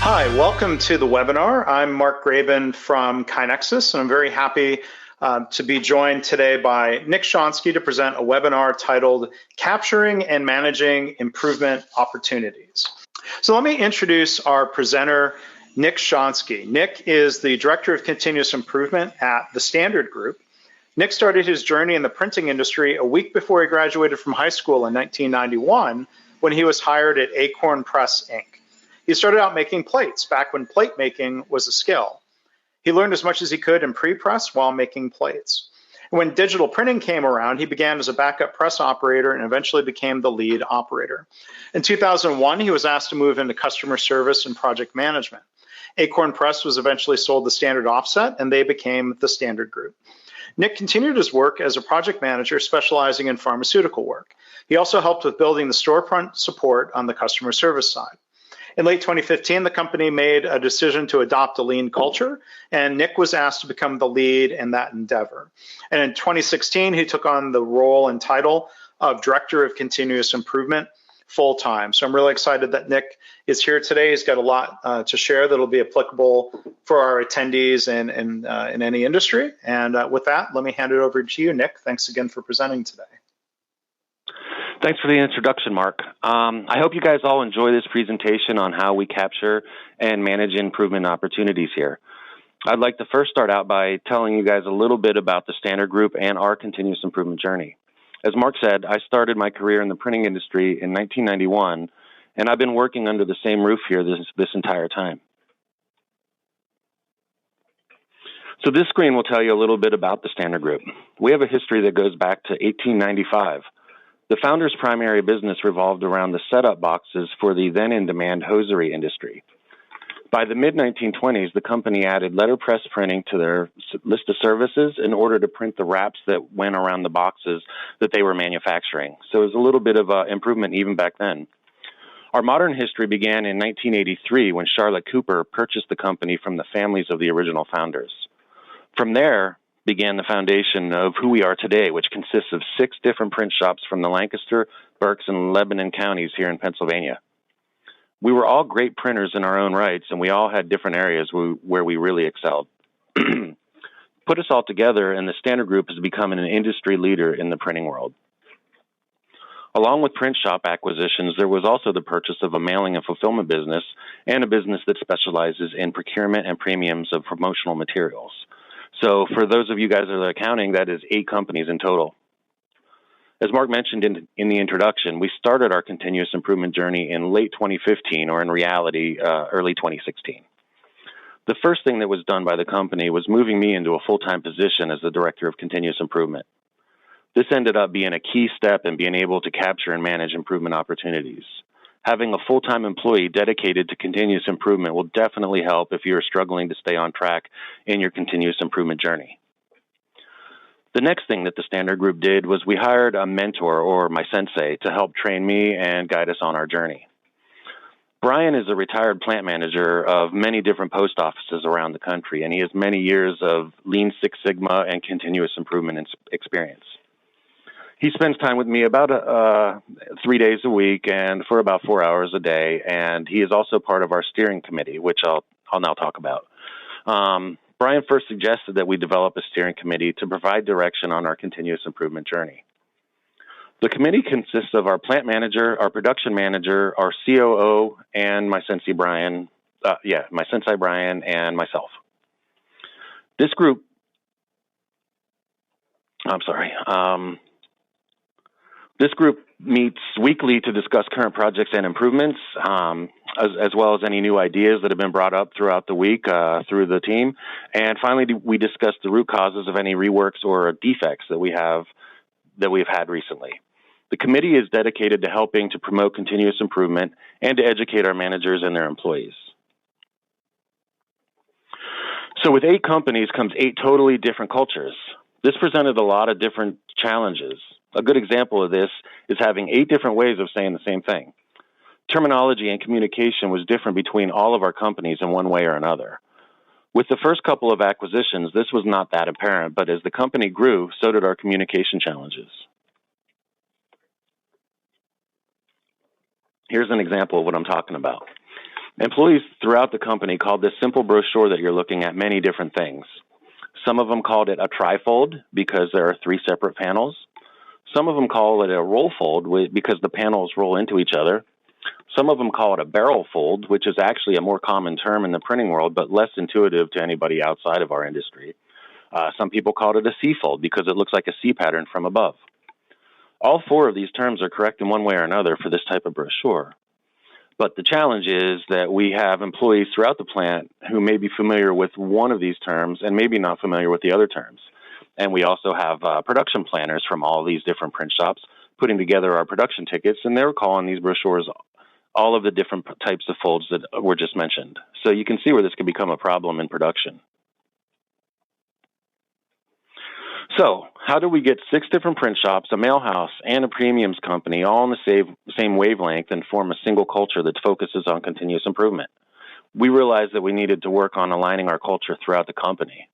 Hi, welcome to the webinar. I'm Mark Graben from KaiNexus, and I'm very happy to be joined today by Nick Shonsky to present a webinar titled Capturing and Managing Improvement Opportunities. So let me introduce our presenter, Nick Shonsky. Nick is the Director of Continuous Improvement at the Standard Group. Nick started his journey in the printing industry a week before he graduated from high school in 1991 when he was hired at Acorn Press, Inc. He started out making plates back when plate making was a skill. He learned as much as he could in pre-press while making plates. When digital printing came around, he began as a backup press operator and eventually became the lead operator. In 2001, he was asked to move into customer service and project management. Acorn Press was eventually sold to Standard Offset, and they became the Standard Group. Nick continued his work as a project manager specializing in pharmaceutical work. He also helped with building the storefront support on the customer service side. In late 2015, the company made a decision to adopt a lean culture, and Nick was asked to become the lead in that endeavor. And in 2016, he took on the role and title of Director of Continuous Improvement full-time. So I'm really excited that Nick is here today. He's got a lot to share that'll be applicable for our attendees in any industry. And with that, let me hand it over to you, Nick. Thanks again for presenting today. Thanks for the introduction, Mark. I hope you guys all enjoy this presentation on how we capture and manage improvement opportunities here. I'd like to first start out by telling you guys a little bit about the Standard Group and our continuous improvement journey. As Mark said, I started my career in the printing industry in 1991, and I've been working under the same roof here this entire time. So this screen will tell you a little bit about the Standard Group. We have a history that goes back to 1895. The founder's primary business revolved around the setup boxes for the then-in-demand hosiery industry. By the mid-1920s, the company added letterpress printing to their list of services in order to print the wraps that went around the boxes that they were manufacturing. So it was a little bit of improvement even back then. Our modern history began in 1983 when Charlotte Cooper purchased the company from the families of the original founders. From there began the foundation of who we are today, which consists of 6 different print shops from the Lancaster, Berks, and Lebanon counties here in Pennsylvania. We were all great printers in our own rights, and we all had different areas where we really excelled. Put us all together, and the Standard Group has become an industry leader in the printing world. Along with print shop acquisitions, there was also the purchase of a mailing and fulfillment business and a business that specializes in procurement and premiums of promotional materials. So for those of you guys that are accounting, that is 8 companies in total. As Mark mentioned in the introduction, we started our continuous improvement journey in late 2015, or in reality, early 2016. The first thing that was done by the company was moving me into a full-time position as the Director of Continuous Improvement. This ended up being a key step in being able to capture and manage improvement opportunities. Having a full-time employee dedicated to continuous improvement will definitely help if you're struggling to stay on track in your continuous improvement journey. The next thing that the Standard Group did was we hired a mentor, or my sensei, to help train me and guide us on our journey. Brian is a retired plant manager of many different post offices around the country, and he has many years of Lean Six Sigma and continuous improvement experience. He spends time with me about 3 days a week and for about 4 hours a day, and he is also part of our steering committee, which I'll now talk about. Brian first suggested that we develop a steering committee to provide direction on our continuous improvement journey. The committee consists of our plant manager, our production manager, our COO, and my sensei Brian, and myself. This group meets weekly to discuss current projects and improvements, as well as any new ideas that have been brought up throughout the week through the team. And finally, we discuss the root causes of any reworks or defects that we've had recently. The committee is dedicated to helping to promote continuous improvement and to educate our managers and their employees. So with 8 companies comes 8 totally different cultures. This presented a lot of different challenges. A good example of this is having 8 different ways of saying the same thing. Terminology and communication was different between all of our companies in one way or another. With the first couple of acquisitions, this was not that apparent, but as the company grew, so did our communication challenges. Here's an example of what I'm talking about. Employees throughout the company called this simple brochure that you're looking at many different things. Some of them called it a trifold because there are 3 separate panels. Some of them call it a roll fold because the panels roll into each other. Some of them call it a barrel fold, which is actually a more common term in the printing world, but less intuitive to anybody outside of our industry. Some people called it a C fold because it looks like a C pattern from above. All 4 of these terms are correct in one way or another for this type of brochure. But the challenge is that we have employees throughout the plant who may be familiar with one of these terms and maybe not familiar with the other terms. And we also have production planners from all these different print shops putting together our production tickets, and they're calling these brochures all of the different types of folds that were just mentioned. So you can see where this can become a problem in production. So how do we get 6 different print shops, a mail house, and a premiums company all on the same wavelength and form a single culture that focuses on continuous improvement? We realized that we needed to work on aligning our culture throughout the company.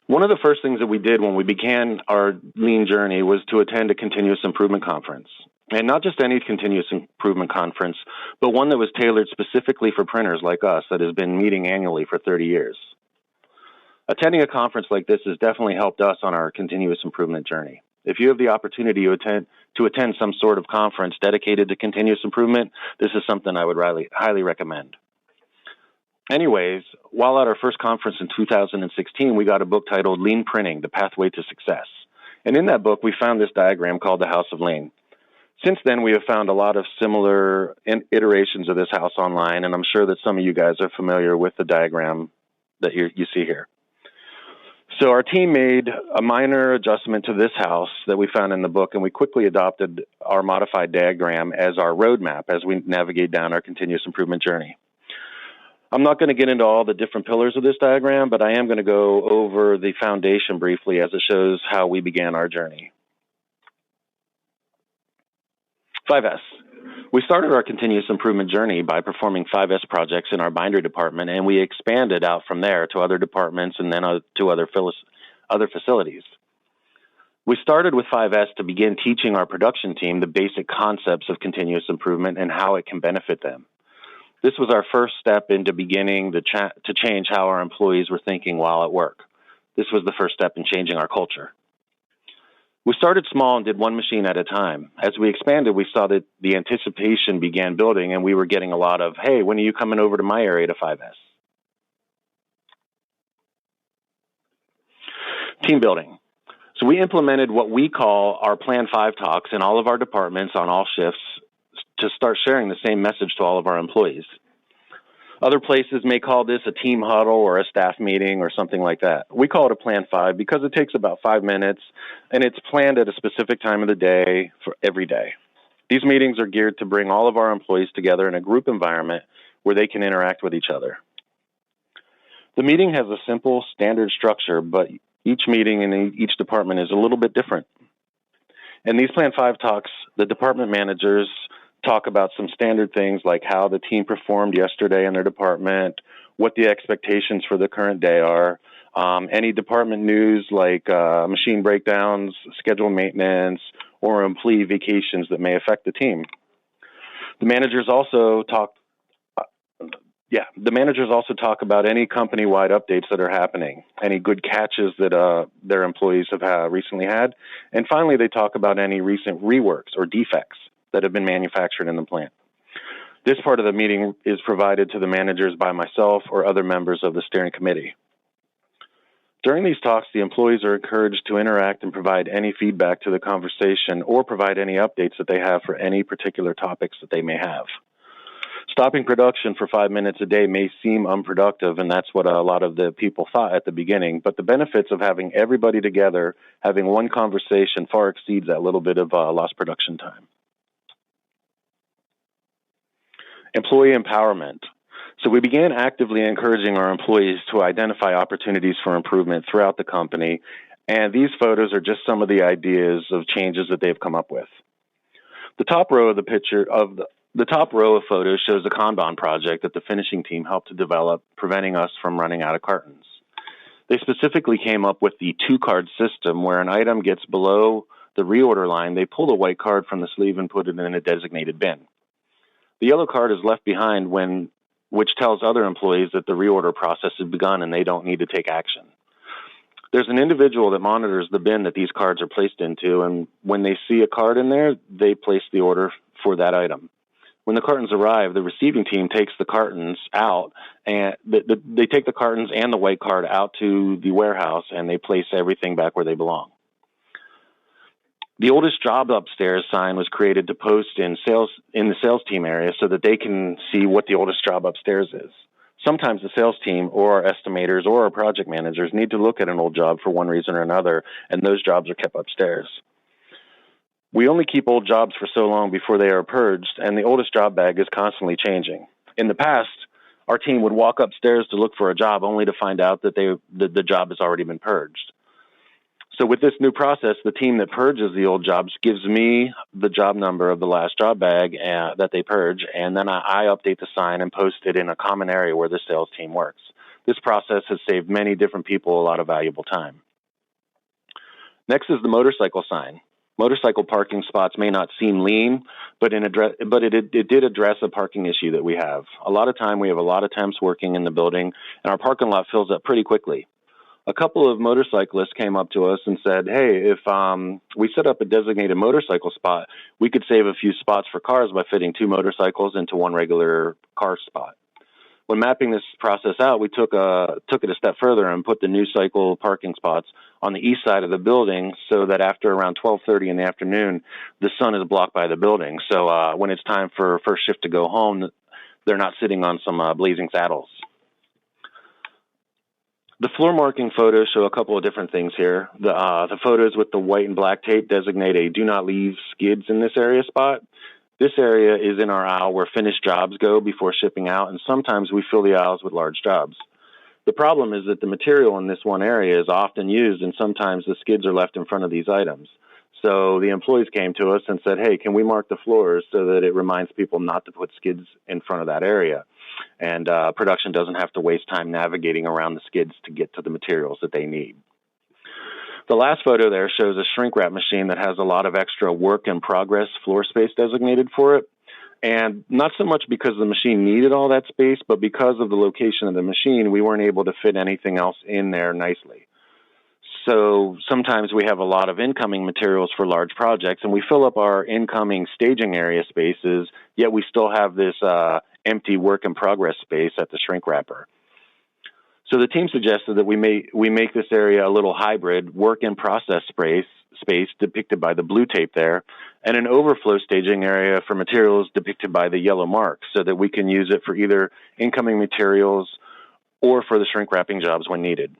One of the first things that we did when we began our lean journey was to attend a continuous improvement conference. And not just any continuous improvement conference, but one that was tailored specifically for printers like us that has been meeting annually for 30 years. Attending a conference like this has definitely helped us on our continuous improvement journey. If you have the opportunity to attend some sort of conference dedicated to continuous improvement, this is something I would highly recommend. Anyways, while at our first conference in 2016, we got a book titled Lean Printing, The Pathway to Success. And in that book, we found this diagram called the House of Lean. Since then, we have found a lot of similar iterations of this house online, and I'm sure that some of you guys are familiar with the diagram that you see here. So our team made a minor adjustment to this house that we found in the book, and we quickly adopted our modified diagram as our roadmap as we navigate down our continuous improvement journey. I'm not going to get into all the different pillars of this diagram, but I am going to go over the foundation briefly as it shows how we began our journey. 5S. We started our continuous improvement journey by performing 5S projects in our binder department, and we expanded out from there to other departments and then to other facilities. We started with 5S to begin teaching our production team the basic concepts of continuous improvement and how it can benefit them. This was our first step into beginning to change how our employees were thinking while at work. This was the first step in changing our culture. We started small and did one machine at a time. As we expanded, we saw that the anticipation began building, and we were getting a lot of, hey, when are you coming over to my area to 5S? Team building. So we implemented what we call our Plan 5 talks in all of our departments on all shifts to start sharing the same message to all of our employees. Other places may call this a team huddle or a staff meeting or something like that. We call it a Plan 5 because it takes about 5 minutes, and it's planned at a specific time of the day for every day. These meetings are geared to bring all of our employees together in a group environment where they can interact with each other. The meeting has a simple, standard structure, but each meeting in each department is a little bit different. In these Plan 5 talks, the department managers talk about some standard things like how the team performed yesterday in their department, what the expectations for the current day are, any department news like machine breakdowns, scheduled maintenance, or employee vacations that may affect the team. The managers also talk about any company-wide updates that are happening, any good catches that their employees have recently had, and finally they talk about any recent reworks or defects that have been manufactured in the plant. This part of the meeting is provided to the managers by myself or other members of the steering committee. During these talks, the employees are encouraged to interact and provide any feedback to the conversation or provide any updates that they have for any particular topics that they may have. Stopping production for 5 minutes a day may seem unproductive, and that's what a lot of the people thought at the beginning, but the benefits of having everybody together, having one conversation, far exceeds that little bit of lost production time. Employee empowerment. So we began actively encouraging our employees to identify opportunities for improvement throughout the company, and these photos are just some of the ideas of changes that they've come up with. The top row of photos shows a Kanban project that the finishing team helped to develop, preventing us from running out of cartons. They specifically came up with the 2-card system where an item gets below the reorder line, they pull the white card from the sleeve and put it in a designated bin. The yellow card is left behind which tells other employees that the reorder process has begun and they don't need to take action. There's an individual that monitors the bin that these cards are placed into, and when they see a card in there, they place the order for that item. When the cartons arrive, the receiving team takes the cartons out, and they take the cartons and the white card out to the warehouse, and they place everything back where they belong. The oldest job upstairs sign was created to post in the sales team area so that they can see what the oldest job upstairs is. Sometimes the sales team or our estimators or our project managers need to look at an old job for one reason or another, and those jobs are kept upstairs. We only keep old jobs for so long before they are purged, and the oldest job bag is constantly changing. In the past, our team would walk upstairs to look for a job only to find out that the job has already been purged. So with this new process, the team that purges the old jobs gives me the job number of the last job bag that they purge, and then I update the sign and post it in a common area where the sales team works. This process has saved many different people a lot of valuable time. Next is the motorcycle sign. Motorcycle parking spots may not seem lean, but it did address a parking issue that we have. A lot of time we have a lot of temps working in the building, and our parking lot fills up pretty quickly. A couple of motorcyclists came up to us and said, hey, if we set up a designated motorcycle spot, we could save a few spots for cars by fitting 2 motorcycles into one regular car spot. When mapping this process out, we took it a step further and put the new cycle parking spots on the east side of the building so that after around 12:30 in the afternoon, the sun is blocked by the building. So when it's time for first shift to go home, they're not sitting on some blazing saddles. The floor marking photos show a couple of different things here. The photos with the white and black tape designate a do not leave skids in this area spot. This area is in our aisle where finished jobs go before shipping out, and sometimes we fill the aisles with large jobs. The problem is that the material in this one area is often used, and sometimes the skids are left in front of these items. So the employees came to us and said, hey, can we mark the floors so that it reminds people not to put skids in front of that area? And production doesn't have to waste time navigating around the skids to get to the materials that they need. The last photo there shows a shrink wrap machine that has a lot of extra work in progress floor space designated for it. And not so much because the machine needed all that space, but because of the location of the machine, we weren't able to fit anything else in there nicely. So sometimes we have a lot of incoming materials for large projects, and we fill up our incoming staging area spaces, yet we still have this empty work in progress space at the shrink wrapper. So the team suggested that we make this area a little hybrid, work in process space depicted by the blue tape there, and an overflow staging area for materials depicted by the yellow mark, so that we can use it for either incoming materials or for the shrink wrapping jobs when needed.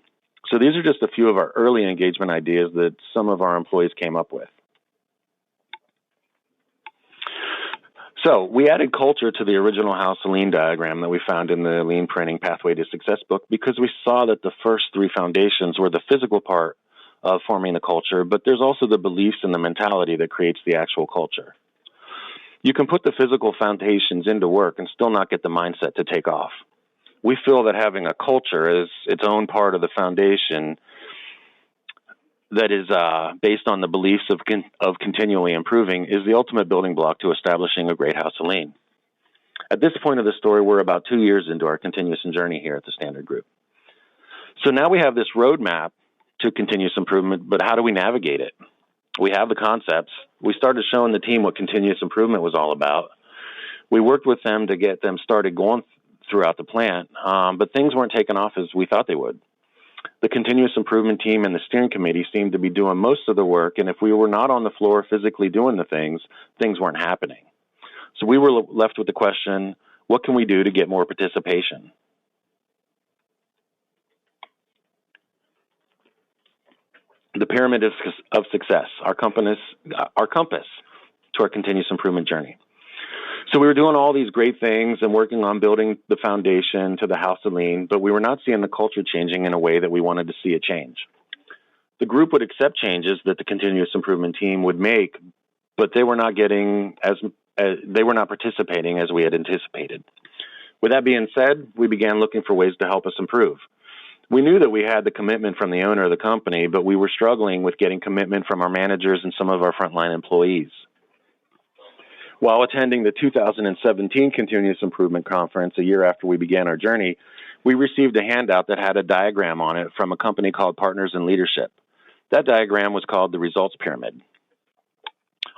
So these are just a few of our early engagement ideas that some of our employees came up with. So we added culture to the original House of Lean diagram that we found in the Lean Printing Pathway to Success book because we saw that the first 3 foundations were the physical part of forming the culture, but there's also the beliefs and the mentality that creates the actual culture. You can put the physical foundations into work and still not get the mindset to take off. We feel that having a culture as its own part of the foundation that is based on the beliefs of continually improving is the ultimate building block to establishing a great House of Lean. At this point of the story, we're about 2 years into our continuous journey here at the Standard Group. So now we have this roadmap to continuous improvement, but how do we navigate it? We have the concepts. We started showing the team what continuous improvement was all about. We worked with them to get them started going throughout the plant, but things weren't taking off as we thought they would. The continuous improvement team and the steering committee seemed to be doing most of the work, and if we were not on the floor physically doing the things weren't happening. So we were left with the question, what can we do to get more participation? The pyramid of success, our compass to our continuous improvement journey. So we were doing all these great things and working on building the foundation to the House of Lean, but we were not seeing the culture changing in a way that we wanted to see it change. The group would accept changes that the continuous improvement team would make, but they were not participating as we had anticipated. With that being said, we began looking for ways to help us improve. We knew that we had the commitment from the owner of the company, but we were struggling with getting commitment from our managers and some of our frontline employees. While attending the 2017 Continuous Improvement Conference a year after we began our journey, we received a handout that had a diagram on it from a company called Partners in Leadership. That diagram was called the Results Pyramid.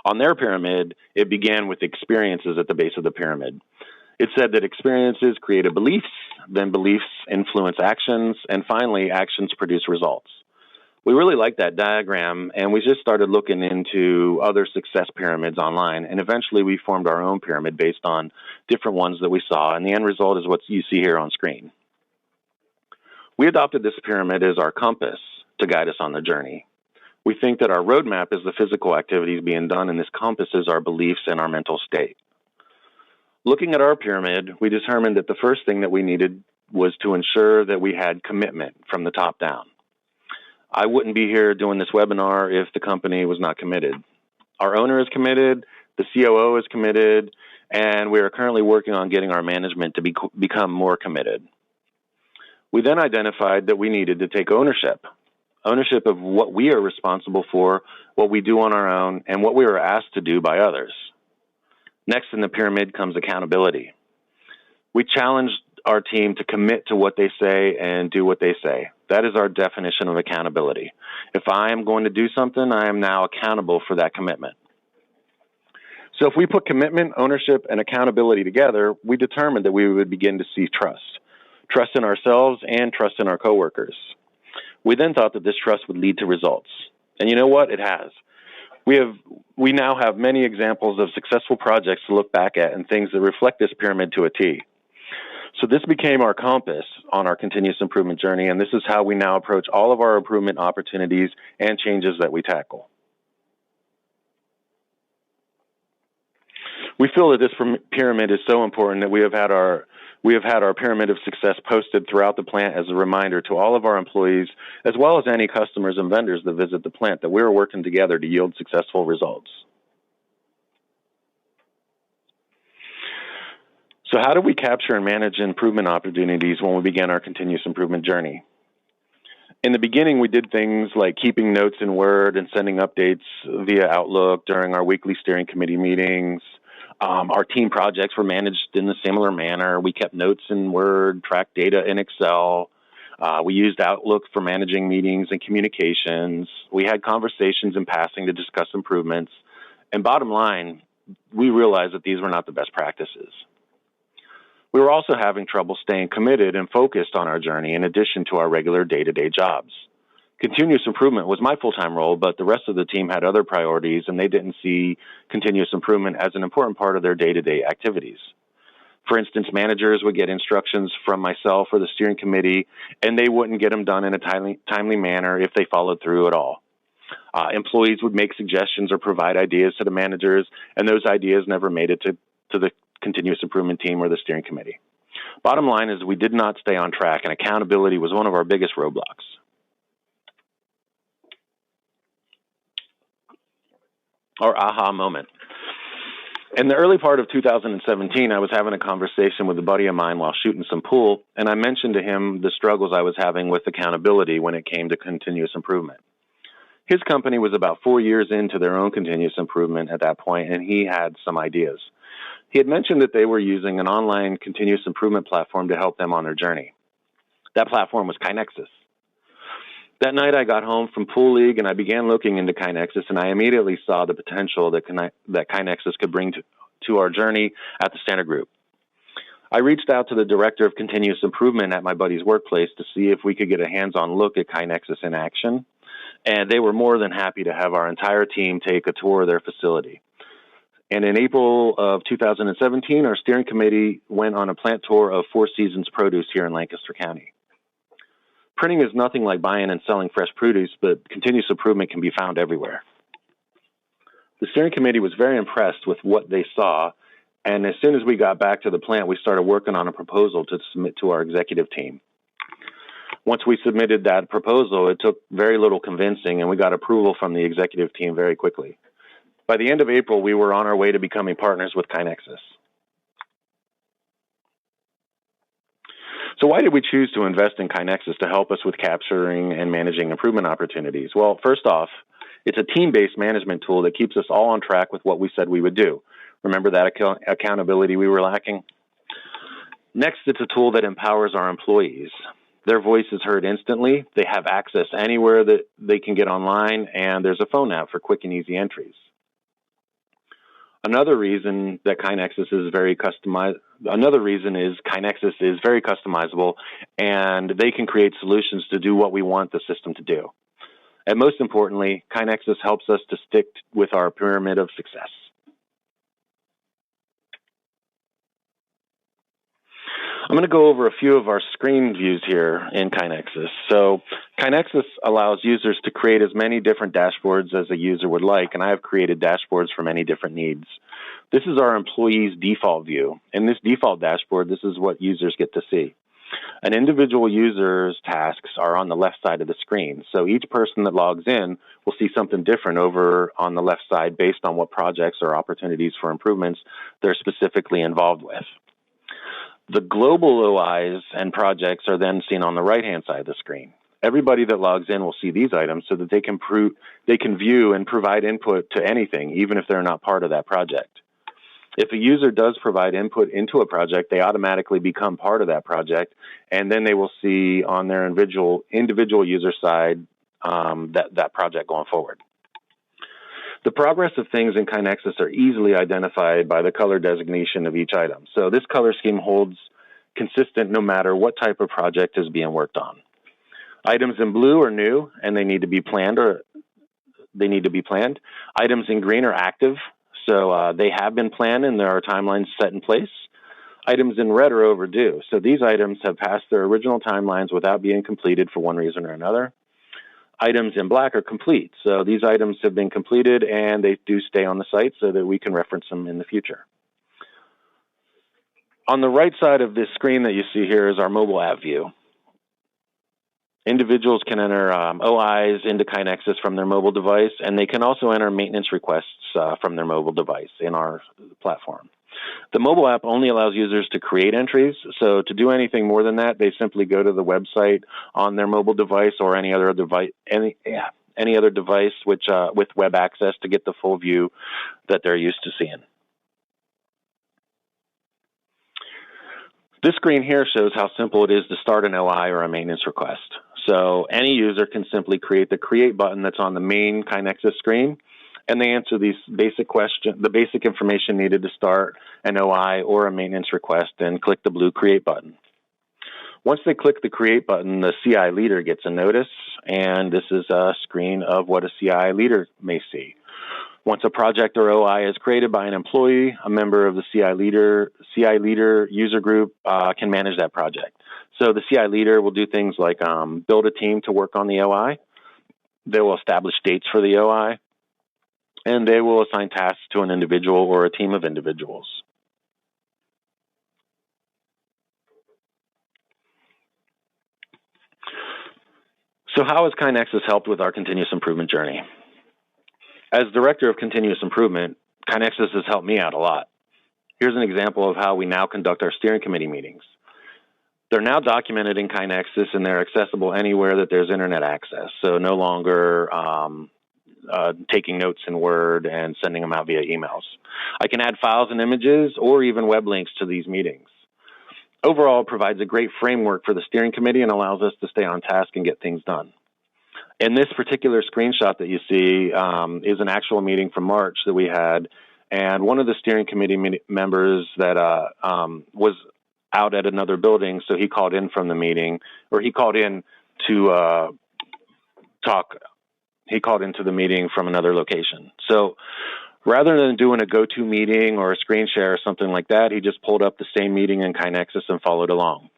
On their pyramid, it began with experiences at the base of the pyramid. It said that experiences created beliefs, then beliefs influence actions, and finally, actions produce results. We really liked that diagram, and we just started looking into other success pyramids online, and eventually we formed our own pyramid based on different ones that we saw, and the end result is what you see here on screen. We adopted this pyramid as our compass to guide us on the journey. We think that our roadmap is the physical activities being done, and this compass is our beliefs and our mental state. Looking at our pyramid, we determined that the first thing that we needed was to ensure that we had commitment from the top down. I wouldn't be here doing this webinar if the company was not committed. Our owner is committed, the COO is committed, and we are currently working on getting our management to become more committed. We then identified that we needed to take ownership of what we are responsible for, what we do on our own, and what we are asked to do by others. Next in the pyramid comes accountability. We challenged our team to commit to what they say and do what they say. That is our definition of accountability. If I am going to do something, I am now accountable for that commitment. So if we put commitment, ownership, and accountability together, we determined that we would begin to see trust in ourselves and trust in our coworkers. We then thought that this trust would lead to results. And you know what? It has. We now have many examples of successful projects to look back at and things that reflect this pyramid to a T. So this became our compass on our continuous improvement journey, and this is how we now approach all of our improvement opportunities and changes that we tackle. We feel that this pyramid is so important that we have had our pyramid of success posted throughout the plant as a reminder to all of our employees, as well as any customers and vendors that visit the plant, that we're working together to yield successful results. So how do we capture and manage improvement opportunities when we began our continuous improvement journey? In the beginning, we did things like keeping notes in Word and sending updates via Outlook during our weekly steering committee meetings. Our team projects were managed in a similar manner. We kept notes in Word, tracked data in Excel. We used Outlook for managing meetings and communications. We had conversations in passing to discuss improvements. And bottom line, we realized that these were not the best practices. We were also having trouble staying committed and focused on our journey in addition to our regular day-to-day jobs. Continuous improvement was my full-time role, but the rest of the team had other priorities, and they didn't see continuous improvement as an important part of their day-to-day activities. For instance, managers would get instructions from myself or the steering committee, and they wouldn't get them done in a timely manner if they followed through at all. Employees would make suggestions or provide ideas to the managers, and those ideas never made it to the continuous improvement team or the steering committee. Bottom line is we did not stay on track, and accountability was one of our biggest roadblocks. Our aha moment. In the early part of 2017, I was having a conversation with a buddy of mine while shooting some pool, and I mentioned to him the struggles I was having with accountability when it came to continuous improvement. His company was about 4 years into their own continuous improvement at that point, and he had some ideas. He had mentioned that they were using an online continuous improvement platform to help them on their journey. That platform was KaiNexus. That night I got home from Pool League and I began looking into KaiNexus, and I immediately saw the potential that KaiNexus could bring to our journey at the Standard Group. I reached out to the director of continuous improvement at my buddy's workplace to see if we could get a hands-on look at KaiNexus in action, and they were more than happy to have our entire team take a tour of their facility. And in April of 2017, our steering committee went on a plant tour of Four Seasons Produce here in Lancaster County. Printing is nothing like buying and selling fresh produce, but continuous improvement can be found everywhere. The steering committee was very impressed with what they saw, and as soon as we got back to the plant, we started working on a proposal to submit to our executive team. Once we submitted that proposal, it took very little convincing, and we got approval from the executive team very quickly. By the end of April, we were on our way to becoming partners with KaiNexus. So why did we choose to invest in KaiNexus to help us with capturing and managing improvement opportunities? Well, first off, it's a team-based management tool that keeps us all on track with what we said we would do. Remember that accountability we were lacking? Next, it's a tool that empowers our employees. Their voice is heard instantly. They have access anywhere that they can get online, and there's a phone app for quick and easy entries. Another reason is KaiNexus is very customizable, and they can create solutions to do what we want the system to do. And most importantly, KaiNexus helps us to stick with our pyramid of success. I'm going to go over a few of our screen views here in KaiNexus. So KaiNexus allows users to create as many different dashboards as a user would like, and I have created dashboards for many different needs. This is our employee's default view. In this default dashboard, this is what users get to see. An individual user's tasks are on the left side of the screen. So each person that logs in will see something different over on the left side based on what projects or opportunities for improvements they're specifically involved with. The global OIs and projects are then seen on the right-hand side of the screen. Everybody that logs in will see these items so that they can view and provide input to anything, even if they're not part of that project. If a user does provide input into a project, they automatically become part of that project, and then they will see on their individual user side that project going forward. The progress of things in KaiNexus are easily identified by the color designation of each item. So this color scheme holds consistent no matter what type of project is being worked on. Items in blue are new, and they need to be planned. Items in green are active, so they have been planned and there are timelines set in place. Items in red are overdue. So these items have passed their original timelines without being completed for one reason or another. Items in black are complete. So these items have been completed and they do stay on the site so that we can reference them in the future. On the right side of this screen that you see here is our mobile app view. Individuals can enter OIs into KaiNexus from their mobile device, and they can also enter maintenance requests from their mobile device in our platform. The mobile app only allows users to create entries, so to do anything more than that, they simply go to the website on their mobile device or any other device, with web access to get the full view that they're used to seeing. This screen here shows how simple it is to start an OI or a maintenance request. So any user can simply create the Create button that's on the main KaiNexus screen, and they answer the basic information needed to start an OI or a maintenance request, and click the blue Create button. Once they click the Create button, the CI leader gets a notice, and this is a screen of what a CI leader may see. Once a project or OI is created by an employee, a member of the CI leader user group can manage that project. So the CI leader will do things like build a team to work on the OI. They will establish dates for the OI, and they will assign tasks to an individual or a team of individuals. So how has KaiNexus helped with our continuous improvement journey? As Director of Continuous Improvement, KaiNexus has helped me out a lot. Here's an example of how we now conduct our steering committee meetings. They're now documented in KaiNexus, and they're accessible anywhere that there's internet access. So no longer taking notes in Word and sending them out via emails. I can add files and images or even web links to these meetings. Overall, it provides a great framework for the steering committee and allows us to stay on task and get things done. In this particular screenshot that you see is an actual meeting from March that we had, and one of the steering committee members that was out at another building, so he called in from the meeting, or he called in to he called into the meeting from another location. So rather than doing a go-to meeting or a screen share or something like that, he just pulled up the same meeting in KaiNexus and followed along.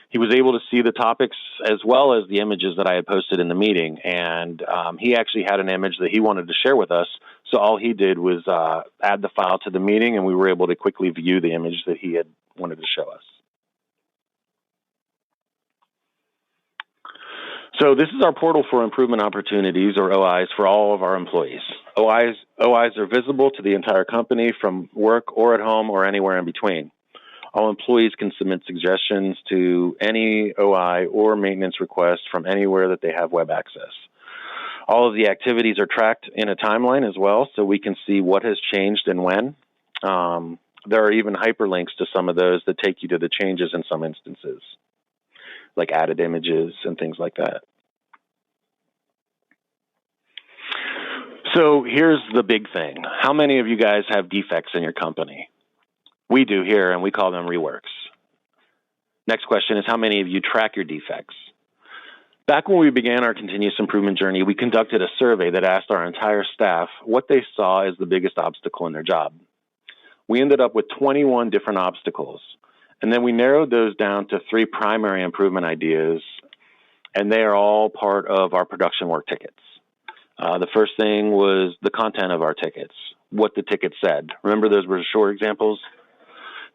He was able to see the topics as well as the images that I had posted in the meeting, and he actually had an image that he wanted to share with us, so all he did was add the file to the meeting, and we were able to quickly view the image that he had wanted to show us. So this is our portal for improvement opportunities, or OIs, for all of our employees. OIs are visible to the entire company from work or at home or anywhere in between. All employees can submit suggestions to any OI or maintenance request from anywhere that they have web access. All of the activities are tracked in a timeline as well, so we can see what has changed and when. There are even hyperlinks to some of those that take you to the changes in some instances, like added images and things like that. So here's the big thing. How many of you guys have defects in your company? We do here, and we call them reworks. Next question is, how many of you track your defects? Back when we began our continuous improvement journey, we conducted a survey that asked our entire staff what they saw as the biggest obstacle in their job. We ended up with 21 different obstacles, and then we narrowed those down to 3 primary improvement ideas, and they are all part of our production work tickets. The first thing was the content of our tickets, what the ticket said. Remember those were short examples?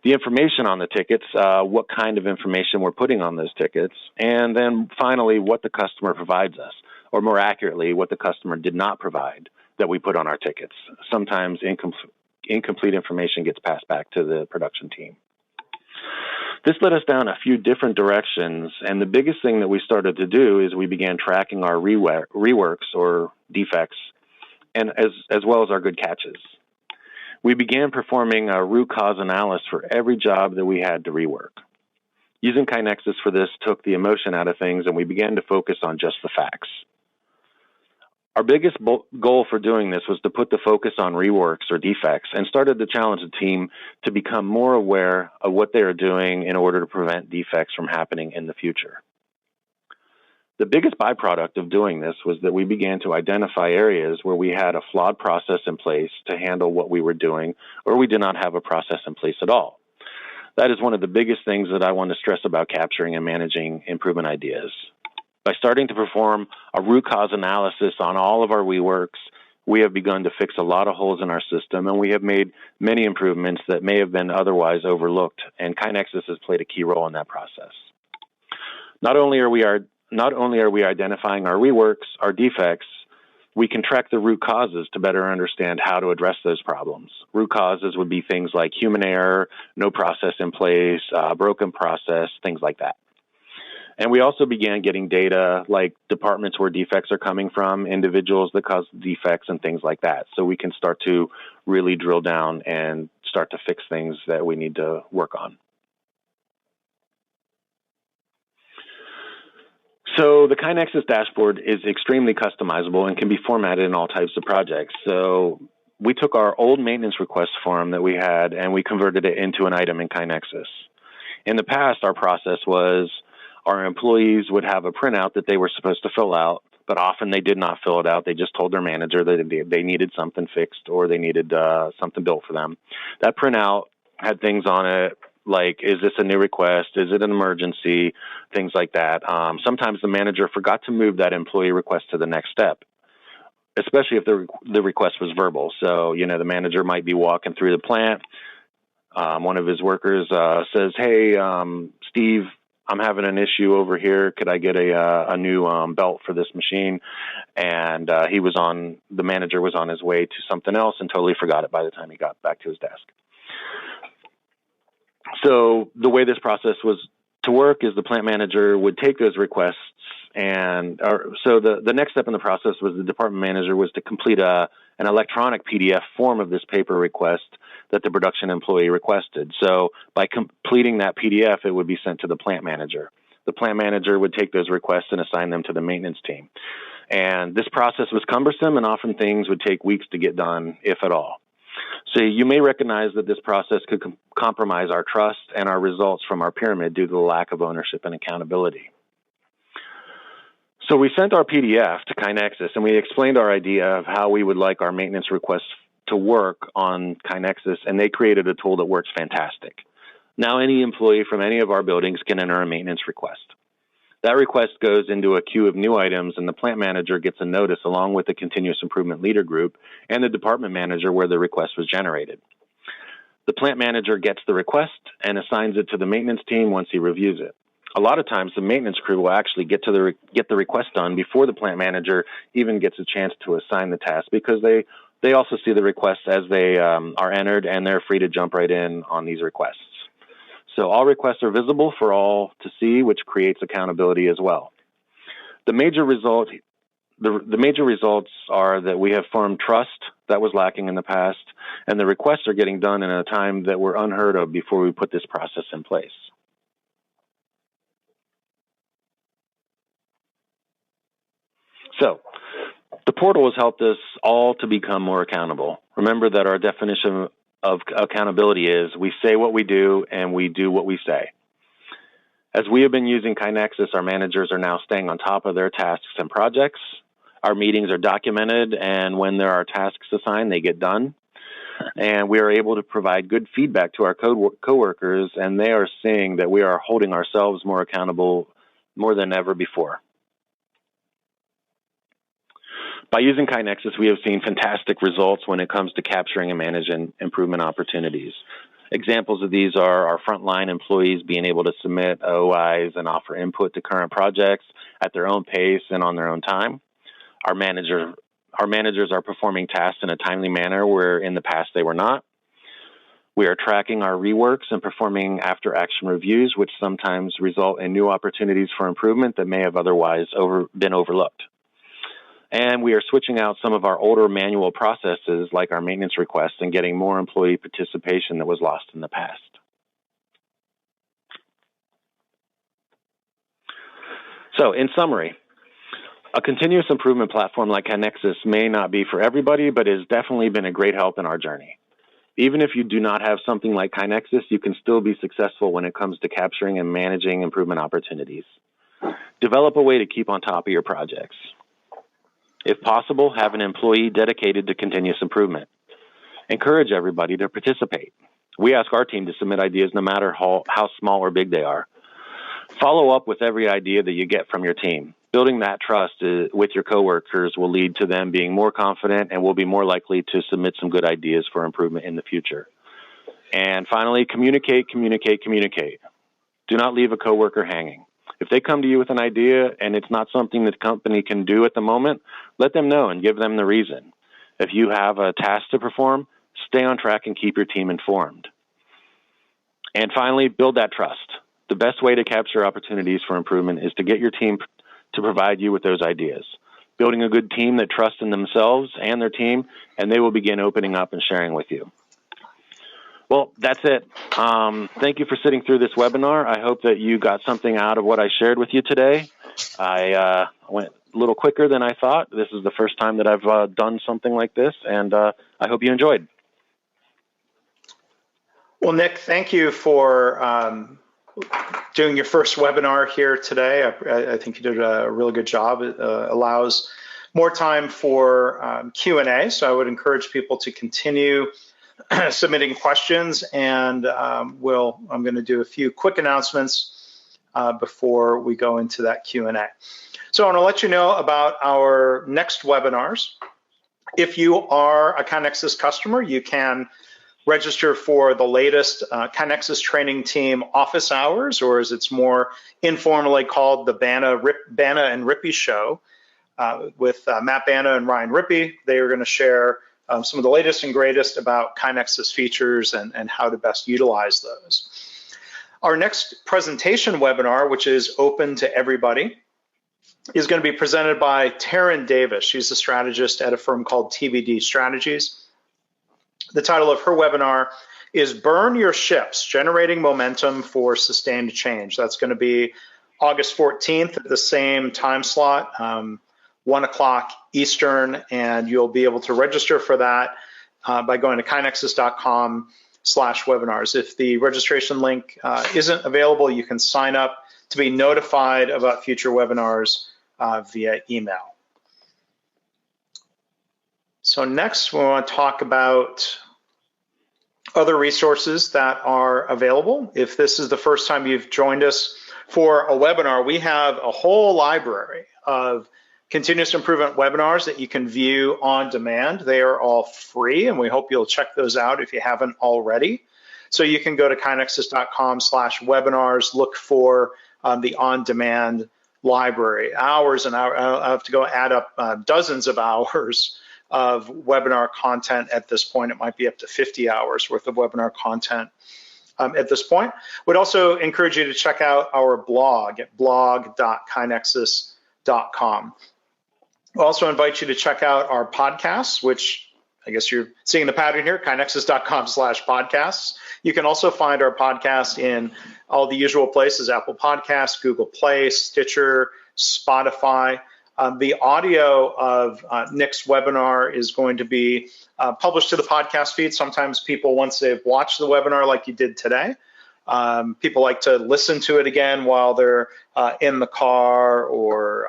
The information on the tickets, what kind of information we're putting on those tickets, and then finally what the customer provides us, or more accurately, what the customer did not provide that we put on our tickets. Sometimes incomplete information gets passed back to the production team. This led us down a few different directions, and the biggest thing that we started to do is we began tracking our reworks or defects, and as well as our good catches. We began performing a root cause analysis for every job that we had to rework. Using KaiNexus for this took the emotion out of things, and we began to focus on just the facts. Our biggest goal for doing this was to put the focus on reworks or defects and started to challenge the team to become more aware of what they are doing in order to prevent defects from happening in the future. The biggest byproduct of doing this was that we began to identify areas where we had a flawed process in place to handle what we were doing, or we did not have a process in place at all. That is one of the biggest things that I want to stress about capturing and managing improvement ideas. By starting to perform a root cause analysis on all of our reworks, we have begun to fix a lot of holes in our system, and we have made many improvements that may have been otherwise overlooked, and KaiNexus has played a key role in that process. Not only are we identifying our reworks, our defects, we can track the root causes to better understand how to address those problems. Root causes would be things like human error, no process in place, broken process, things like that. And we also began getting data like departments where defects are coming from, individuals that cause defects, and things like that. So we can start to really drill down and start to fix things that we need to work on. So the KaiNexus dashboard is extremely customizable and can be formatted in all types of projects. So we took our old maintenance request form that we had and we converted it into an item in KaiNexus. In the past, our process was our employees would have a printout that they were supposed to fill out, but often they did not fill it out. They just told their manager that they needed something fixed or they needed something built for them. That printout had things on it like, is this a new request? Is it an emergency? Things like that. Sometimes the manager forgot to move that employee request to the next step, especially if the request was verbal. So, the manager might be walking through the plant. One of his workers says, hey, Steve, I'm having an issue over here. Could I get a new belt for this machine? And the manager was on his way to something else and totally forgot it by the time he got back to his desk. So the way this process was to work is the plant manager would take those requests so the next step in the process was the department manager was to complete an electronic PDF form of this paper request that the production employee requested. So by completing that PDF, it would be sent to the plant manager. The plant manager would take those requests and assign them to the maintenance team. And this process was cumbersome, and often things would take weeks to get done, if at all. So you may recognize that this process could compromise our trust and our results from our pyramid due to the lack of ownership and accountability. So we sent our PDF to KaiNexus, and we explained our idea of how we would like our maintenance requests to work on KaiNexus, and they created a tool that works fantastic. Now any employee from any of our buildings can enter a maintenance request. That request goes into a queue of new items, and the plant manager gets a notice along with the continuous improvement leader group and the department manager where the request was generated. The plant manager gets the request and assigns it to the maintenance team once he reviews it. A lot of times, the maintenance crew will actually get the request done before the plant manager even gets a chance to assign the task, because they also see the requests as they are entered, and they're free to jump right in on these requests. So all requests are visible for all to see, which creates accountability as well. The major results are that we have formed trust That was lacking in the past, and the requests are getting done in a time that were unheard of before we put this process in place. So, the portal has helped us all to become more accountable. Remember that our definition of accountability is we say what we do and we do what we say. As we have been using KaiNexus, our managers are now staying on top of their tasks and projects. Our meetings are documented, and when there are tasks assigned, they get done. And we are able to provide good feedback to our coworkers, and they are seeing that we are holding ourselves more accountable more than ever before. By using KaiNexus, we have seen fantastic results when it comes to capturing and managing improvement opportunities. Examples of these are our frontline employees being able to submit OIs and offer input to current projects at their own pace and on their own time. Our managers are performing tasks in a timely manner where in the past they were not. We are tracking our reworks and performing after-action reviews, which sometimes result in new opportunities for improvement that may have otherwise been overlooked. And we are switching out some of our older manual processes like our maintenance requests and getting more employee participation that was lost in the past. So in summary, a continuous improvement platform like KaiNexus may not be for everybody, but has definitely been a great help in our journey. Even if you do not have something like KaiNexus, you can still be successful when it comes to capturing and managing improvement opportunities. Develop a way to keep on top of your projects. If possible, have an employee dedicated to continuous improvement. Encourage everybody to participate. We ask our team to submit ideas no matter how small or big they are. Follow up with every idea that you get from your team. Building that trust with your coworkers will lead to them being more confident and will be more likely to submit some good ideas for improvement in the future. And finally, communicate. Do not leave a coworker hanging. If they come to you with an idea and it's not something that the company can do at the moment, let them know and give them the reason. If you have a task to perform, stay on track and keep your team informed. And finally, build that trust. The best way to capture opportunities for improvement is to get your team to provide you with those ideas. Building a good team that trusts in themselves and their team, and they will begin opening up and sharing with you. Well, that's it. Thank you for sitting through this webinar. I hope that you got something out of what I shared with you today. I went a little quicker than I thought. This is the first time that I've done something like this, and I hope you enjoyed. Well, Nick, thank you for doing your first webinar here today. I think you did a really good job. It allows more time for Q&A, so I would encourage people to continue submitting questions, and I'm going to do a few quick announcements before we go into that Q&A. So I want to let you know about our next webinars. If you are a KaiNexus customer, you can register for the latest KaiNexus training team office hours, or as it's more informally called, the Bana and Rippey Show with Matt Bana and Ryan Rippey. They are going to share some of the latest and greatest about KaiNexus features and how to best utilize those. Our next presentation webinar, which is open to everybody, is going to be presented by Taryn Davis. She's a strategist at a firm called TBD Strategies. The title of her webinar is Burn Your Ships, Generating Momentum for Sustained Change. That's going to be August 14th at the same time slot, 1 o'clock Eastern, and you'll be able to register for that by going to kainexus.com/webinars. If the registration link isn't available, you can sign up to be notified about future webinars via email. So next, we want to talk about other resources that are available. If this is the first time you've joined us for a webinar, we have a whole library of continuous improvement webinars that you can view on demand. They are all free, and we hope you'll check those out if you haven't already. So you can go to kainexus.com/webinars, look for the on-demand library. Hours and hours, I have to go add up dozens of hours of webinar content at this point. It might be up to 50 hours worth of webinar content at this point. Would also encourage you to check out our blog at blog.kainexus.com. We'll also invite you to check out our podcasts, which I guess you're seeing the pattern here, kinexus.com/podcasts. You can also find our podcast in all the usual places: Apple Podcasts, Google Play, Stitcher, Spotify. The audio of Nick's webinar is going to be published to the podcast feed. Sometimes people, once they've watched the webinar like you did today, people like to listen to it again while they're in the car or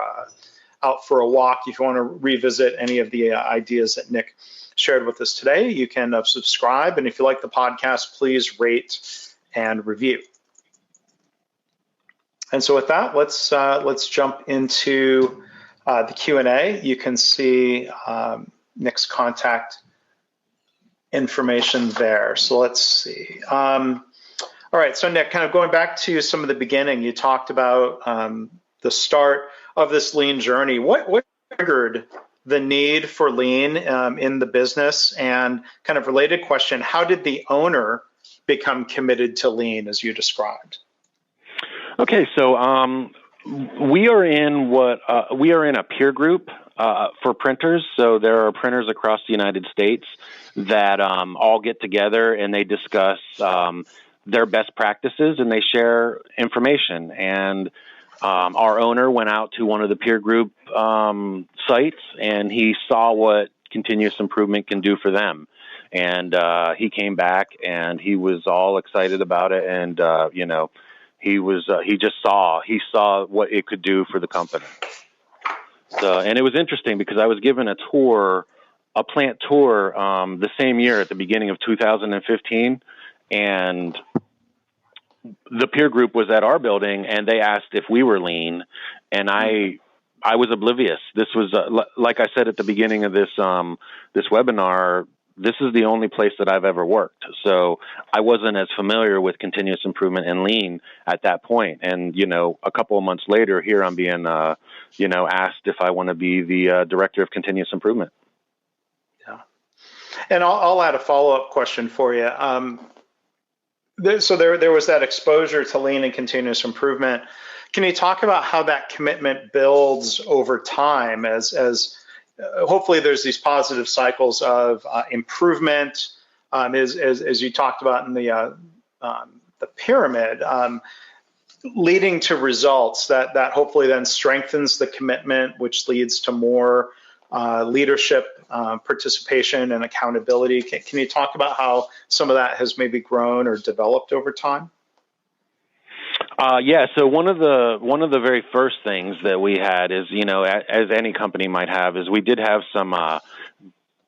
out for a walk. If you want to revisit any of the ideas that Nick shared with us today, you can subscribe. And if you like the podcast, please rate and review. And so with that, let's jump into the Q&A. You can see Nick's contact information there. So let's see. All right, so Nick, kind of going back to some of the beginning, you talked about the start of this lean journey. What triggered the need for lean in the business? And kind of related question, how did the owner become committed to lean as you described? Okay, so we are in a peer group for printers. So there are printers across the United States that all get together and they discuss their best practices and they share information. And our owner went out to one of the peer group sites and he saw what continuous improvement can do for them. And he came back and he was all excited about it. And, he saw what it could do for the company. So, and it was interesting because I was given a plant tour, the same year at the beginning of 2015. And the peer group was at our building and they asked if we were lean. And I was oblivious. This was, like I said at the beginning of this webinar, this is the only place that I've ever worked. So I wasn't as familiar with continuous improvement and lean at that point. And, a couple of months later, here I'm being, asked if I want to be the director of continuous improvement. Yeah. And I'll add a follow-up question for you. So there was that exposure to lean and continuous improvement. Can you talk about how that commitment builds over time as hopefully there's these positive cycles of improvement, as you talked about in the pyramid, leading to results that hopefully then strengthens the commitment, which leads to more leadership participation and accountability. Can you talk about how some of that has maybe grown or developed over time? Yeah. So one of the very first things that we had is, as any company might have, is we did have some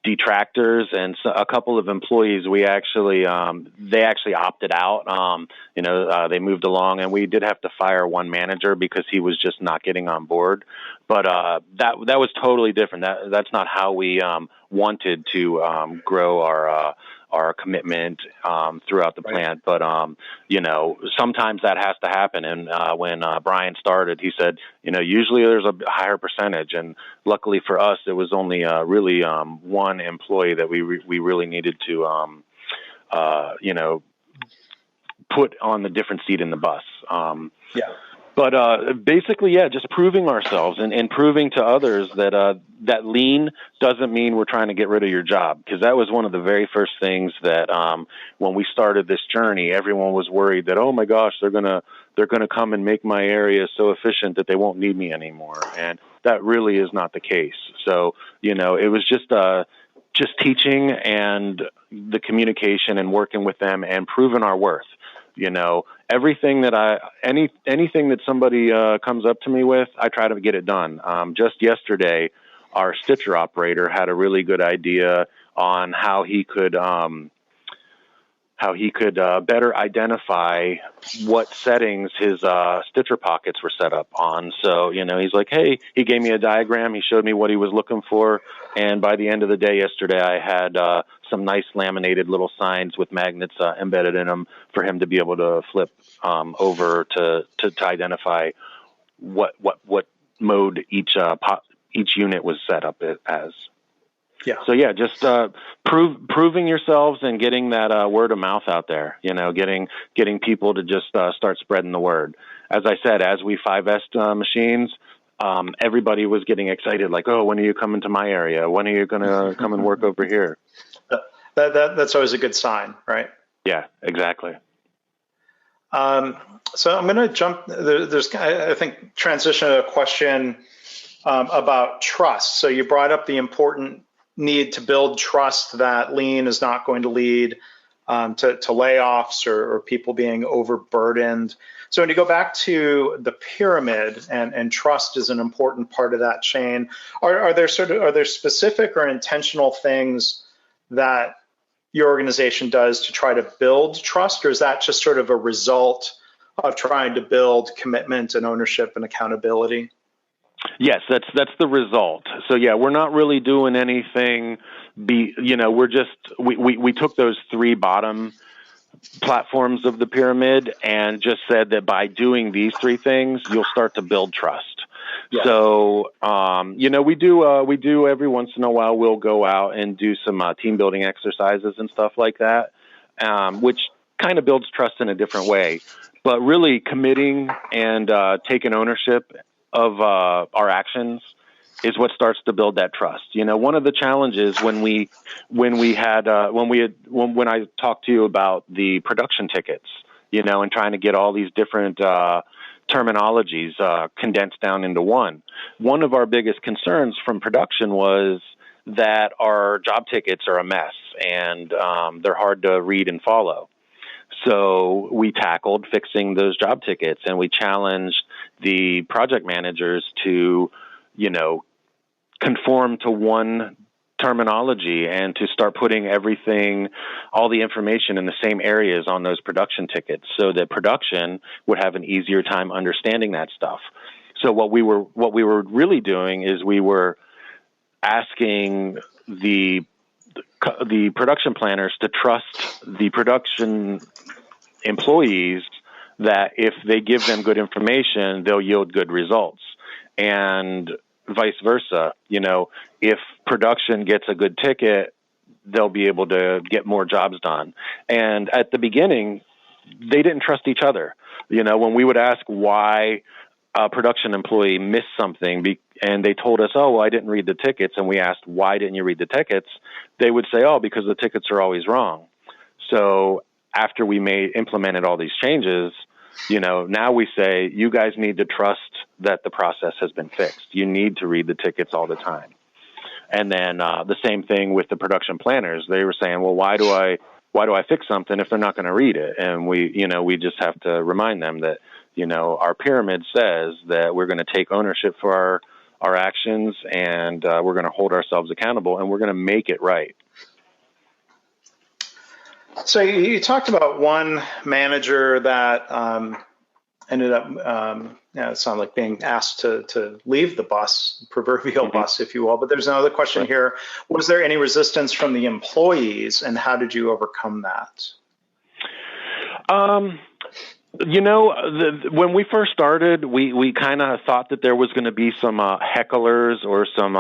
detractors and a couple of employees. They actually opted out. They moved along, and we did have to fire one manager because he was just not getting on board. But that was totally different. That's not how we wanted to grow our commitment throughout the plant. But, sometimes that has to happen. And when Brian started, he said, usually there's a higher percentage. And luckily for us, it was only really one employee that we really needed to, put on the different seat in the bus. Yeah. But basically, just proving ourselves and proving to others that that lean doesn't mean we're trying to get rid of your job, because that was one of the very first things that when we started this journey, everyone was worried that, oh my gosh, they're gonna come and make my area so efficient that they won't need me anymore, and that really is not the case. So it was just teaching and the communication and working with them and proving our worth. Everything that anything that somebody comes up to me with, I try to get it done. Just yesterday, our stitcher operator had a really good idea on how he could better identify what settings his stitcher pockets were set up on. So, he's like, hey, he gave me a diagram. He showed me what he was looking for. And by the end of the day yesterday, I had some nice laminated little signs with magnets embedded in them for him to be able to flip over to identify what mode each unit was set up as. Yeah. So just proving yourselves and getting that word of mouth out there. Getting people to just start spreading the word. As I said, as we 5S machines, everybody was getting excited, like, oh, when are you coming to my area? When are you going to come and work over here? That's always a good sign, right? Yeah, exactly. So I'm going to jump. There's, I think, transition to a question about trust. So you brought up the important need to build trust that lean is not going to lead to layoffs or people being overburdened. So when you go back to the pyramid, and trust is an important part of that chain, are there specific or intentional things that your organization does to try to build trust, or is that just sort of a result of trying to build commitment and ownership and accountability? Yes, that's the result. So yeah, we're not really doing anything. We're just we took those three bottom platforms of the pyramid and just said that by doing these three things, you'll start to build trust. Yeah. So, we do every once in a while, we'll go out and do some team building exercises and stuff like that, which kind of builds trust in a different way. But really committing and taking ownership of our actions is what starts to build that trust. One of the challenges when I talked to you about the production tickets, and trying to get all these different terminologies condensed down into one. One of our biggest concerns from production was that our job tickets are a mess and they're hard to read and follow. So we tackled fixing those job tickets, and we challenged the project managers to, conform to one terminology and to start putting all the information in the same areas on those production tickets so that production would have an easier time understanding that stuff. So what we were really doing is we were asking the production planners to trust the production employees that if they give them good information, they'll yield good results. And vice versa, if production gets a good ticket, they'll be able to get more jobs done. And at the beginning, they didn't trust each other. When we would ask why a production employee missed something and they told us, oh, well, I didn't read the tickets, and we asked, why didn't you read the tickets? They would say, oh, because the tickets are always wrong. So after we implemented all these changes, now we say, you guys need to trust that the process has been fixed. You need to read the tickets all the time. And then the same thing with the production planners. They were saying, well, why do I fix something if they're not going to read it? And we just have to remind them that, our pyramid says that we're going to take ownership for our actions, and we're going to hold ourselves accountable, and we're going to make it right. So you talked about one manager that ended up, it sounded like being asked to leave the bus, proverbial bus, if you will. But there's another question right here. Was there any resistance from the employees, and how did you overcome that? When we first started, we kind of thought that there was going to be some hecklers or some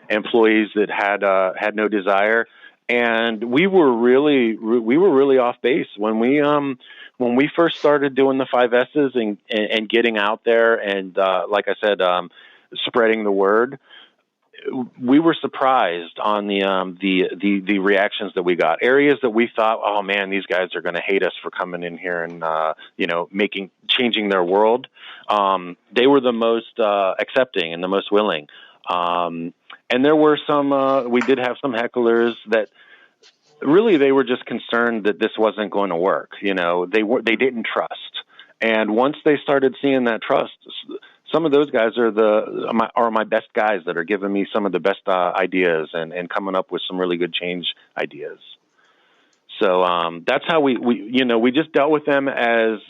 employees that had no desire. And we were really off base when we first started doing the 5 S's and getting out there and like I said, spreading the word. We were surprised on the reactions that we got. Areas that we thought, oh man, these guys are going to hate us for coming in here and changing their world. They were the most accepting and the most willing. And there were we did have some hecklers that really they were just concerned that this wasn't going to work. They didn't trust. And once they started seeing that trust, some of those guys are my best guys that are giving me some of the best ideas and coming up with some really good change ideas. So that's how we just dealt with them as,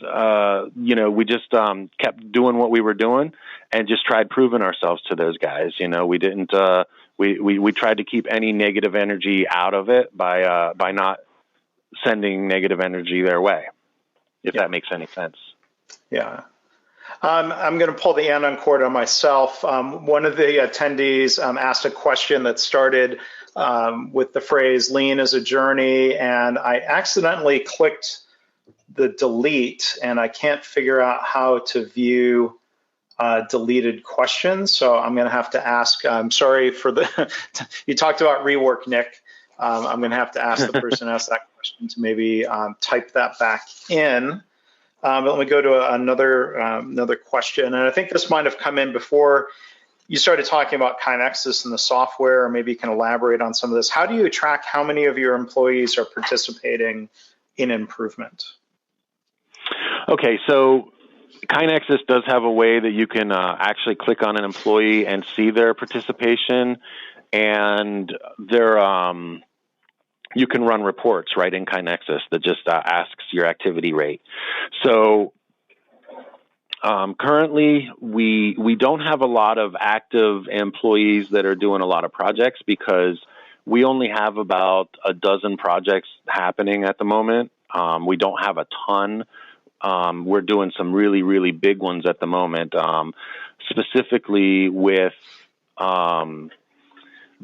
we just kept doing what we were doing and just tried proving ourselves to those guys. We didn't, we tried to keep any negative energy out of it by not sending negative energy their way, if that makes any sense. Yeah. I'm going to pull the anon cord on myself. One of the attendees asked a question that started with the phrase lean is a journey, and I accidentally clicked the delete, and I can't figure out how to view deleted questions. So I'm going to have to ask, I'm sorry for you talked about rework, Nick. I'm going to have to ask the person who asked that question to maybe type that back in. But let me go to another question. And I think this might have come in before you started talking about KaiNexus and the software, or maybe you can elaborate on some of this. How do you track how many of your employees are participating in improvement? Okay, so KaiNexus does have a way that you can actually click on an employee and see their participation, and you can run reports right in KaiNexus that just asks your activity rate. So currently, we don't have a lot of active employees that are doing a lot of projects because we only have about a dozen projects happening at the moment. We don't have a ton. We're doing some really, really big ones at the moment, specifically with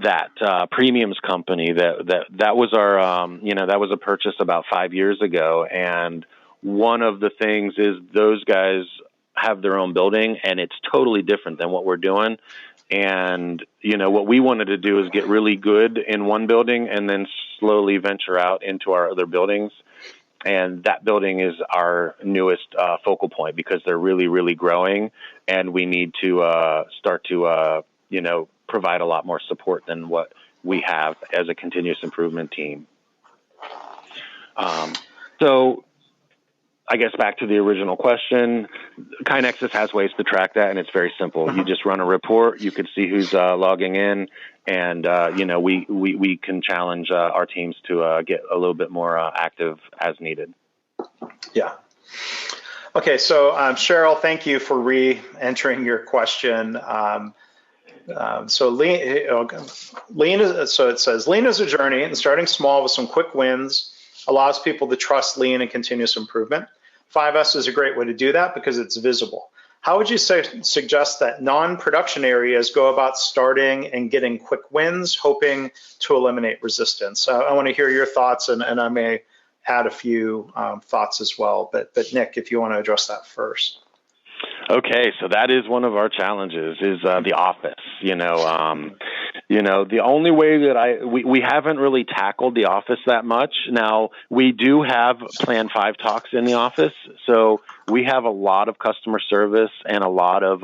that premiums company. That was our, that was a purchase about 5 years ago. And one of the things is those guys have their own building, and it's totally different than what we're doing. And, what we wanted to do is get really good in one building and then slowly venture out into our other buildings. And that building is our newest focal point because they're really, really growing, and we need to start to, provide a lot more support than what we have as a continuous improvement team. So I guess back to the original question, KaiNexus has ways to track that, and it's very simple. You just run a report, you can see who's logging in, and we can challenge our teams to get a little bit more active as needed. Yeah. Okay, so Cheryl, thank you for re-entering your question. So lean is a journey, and starting small with some quick wins allows people to trust lean and continuous improvement. 5S is a great way to do that because it's visible. How would you suggest that non-production areas go about starting and getting quick wins, hoping to eliminate resistance? I want to hear your thoughts, and I may add a few thoughts as well. But Nick, if you want to address that first. Okay, so that is one of our challenges is the office. The only way that we haven't really tackled the office that much. Now, we do have Plan 5 talks in the office, so we have a lot of customer service and a lot of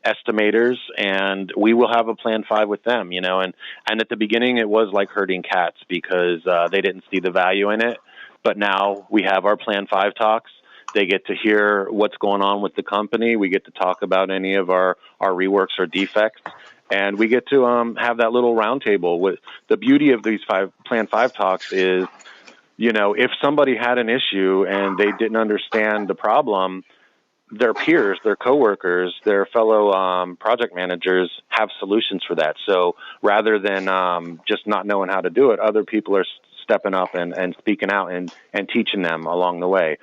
estimators, and we will have a Plan 5 with them, and at the beginning it was like herding cats because they didn't see the value in it, but now we have our Plan 5 talks. They get to hear what's going on with the company. We get to talk about any of our reworks or defects. And we get to have that little roundtable. With the beauty of these Plan 5 talks is, if somebody had an issue and they didn't understand the problem, their peers, their coworkers, their fellow project managers have solutions for that. So rather than just not knowing how to do it, other people are stepping up and speaking out and teaching them along the way.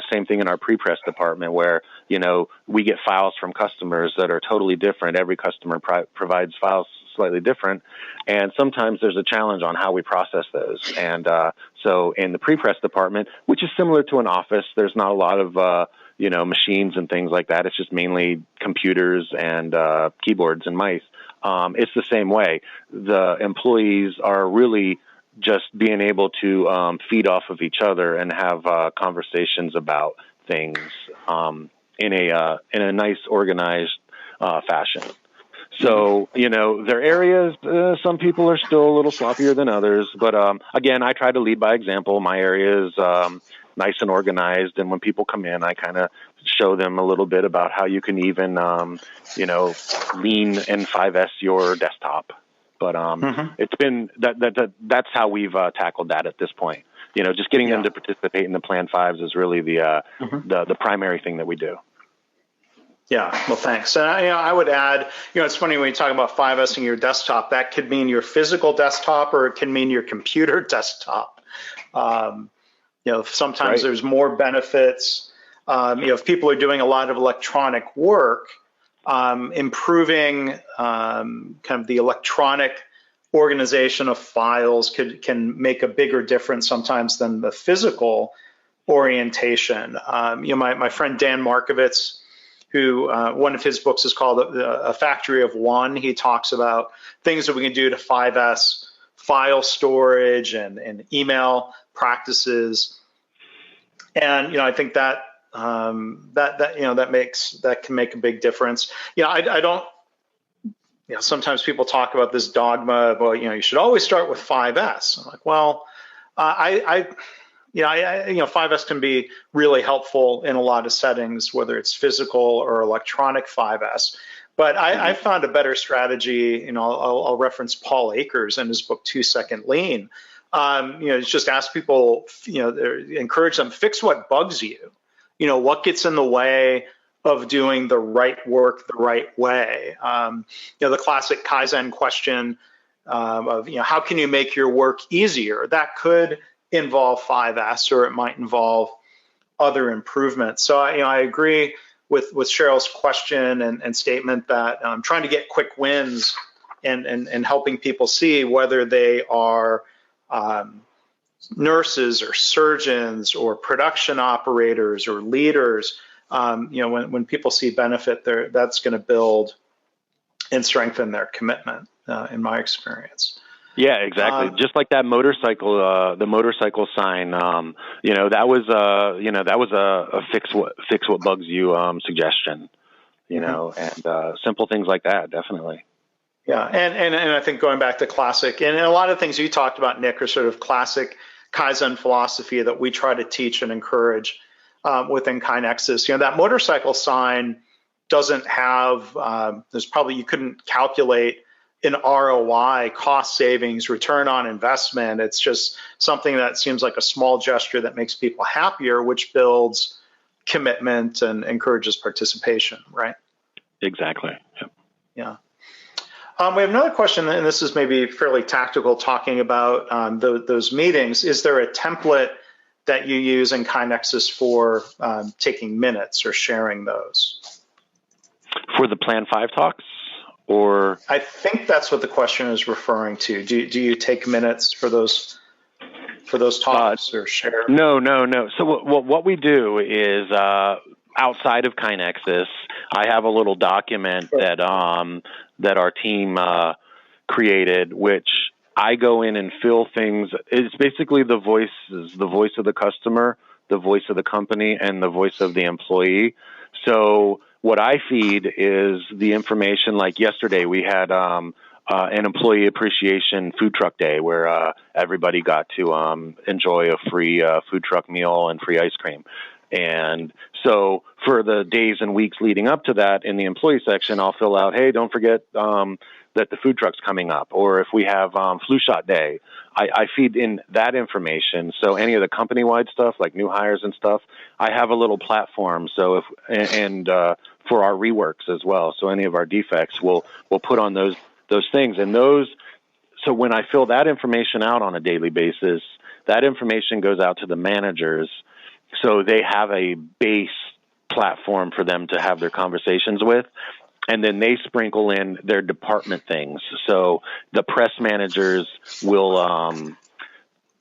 Same thing in our pre-press department where, we get files from customers that are totally different. Every customer provides files slightly different. And sometimes there's a challenge on how we process those. And so in the pre-press department, which is similar to an office, there's not a lot of, machines and things like that. It's just mainly computers and keyboards and mice. It's the same way. The employees are really just being able to feed off of each other and have conversations about things in a nice, organized fashion. So, there are areas, some people are still a little sloppier than others, but again, I try to lead by example. My area is nice and organized, and when people come in, I kind of show them a little bit about how you can even, lean and 5S your desktop. But it's been that's how we've tackled that at this point. Just getting them to participate in the Plan 5s is really the primary thing that we do. Yeah, well, thanks. And I would add, it's funny when you talk about 5Sing your desktop, that could mean your physical desktop or it can mean your computer desktop. Sometimes there's more benefits. If people are doing a lot of electronic work, improving kind of the electronic organization of files can make a bigger difference sometimes than the physical orientation. My friend Dan Markovitz, who one of his books is called A Factory of One. He talks about things that we can do to 5S file storage and email practices. And I think that that can make a big difference. I don't. Sometimes people talk about this dogma of, well, you should always start with 5S. I'm like, well, 5S can be really helpful in a lot of settings, whether it's physical or electronic 5S. But I found a better strategy. I'll reference Paul Akers in his book 2 Second Lean. Just ask people, encourage them, fix what bugs you. What gets in the way of doing the right work the right way. The classic Kaizen question of, how can you make your work easier? That could involve 5S, or it might involve other improvements. So I agree with Cheryl's question and statement that trying to get quick wins and helping people see whether they are nurses or surgeons or production operators or leaders, when people see benefit there, that's going to build and strengthen their commitment, in my experience. Yeah, exactly. Just like that motorcycle, the motorcycle sign, that was a fix what bugs you suggestion, and simple things like that, definitely. Yeah, and I think going back to classic, and a lot of things you talked about, Nick, are sort of classic Kaizen philosophy that we try to teach and encourage within KaiNexus. That motorcycle sign doesn't have, you couldn't calculate an ROI, cost savings, return on investment. It's just something that seems like a small gesture that makes people happier, which builds commitment and encourages participation, right? Exactly. Yep. Yeah. We have another question, and this is maybe fairly tactical, talking about those meetings. Is there a template that you use in KaiNexus for taking minutes or sharing those? For the Plan 5 talks? Or I think that's what the question is referring to. Do you take minutes for those talks or share? No. So what we do is outside of KaiNexus, I have a little document that our team created, which I go in and fill things. It's basically the voice of the customer, the voice of the company, and the voice of the employee. So what I feed is the information. Like yesterday, we had an employee appreciation food truck day where everybody got to enjoy a free food truck meal and free ice cream. And so for the days and weeks leading up to that, in the employee section, I'll fill out, hey, don't forget that the food truck's coming up. Or if we have flu shot day, I feed in that information. So any of the company-wide stuff, like new hires and stuff, I have a little platform. So for our reworks as well. So any of our defects, we'll put on those things. And so when I fill that information out on a daily basis, that information goes out to the managers. So they have a base platform for them to have their conversations with. And then they sprinkle in their department things. So the press managers will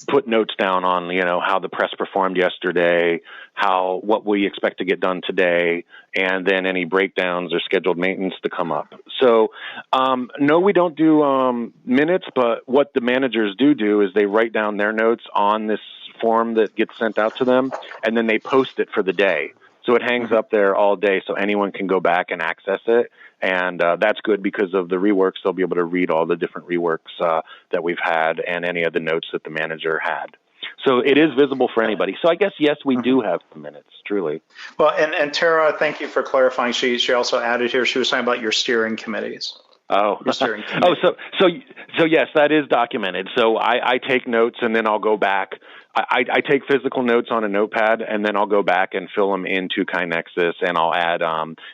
put notes down on, how the press performed yesterday, what we expect to get done today, and then any breakdowns or scheduled maintenance to come up. So, no, we don't do minutes, but what the managers do is they write down their notes on this form that gets sent out to them, and then they post it for the day. So it hangs up there all day so anyone can go back and access it. And that's good because of the reworks. They'll be able to read all the different reworks that we've had and any of the notes that the manager had. So it is visible for anybody. So I guess, yes, we do have some minutes, truly. Well, and Tara, thank you for clarifying. She also added here, she was talking about your steering committees. Oh, so yes, that is documented. So I take notes and then I'll go back. I take physical notes on a notepad and then I'll go back and fill them into KaiNexus and I'll add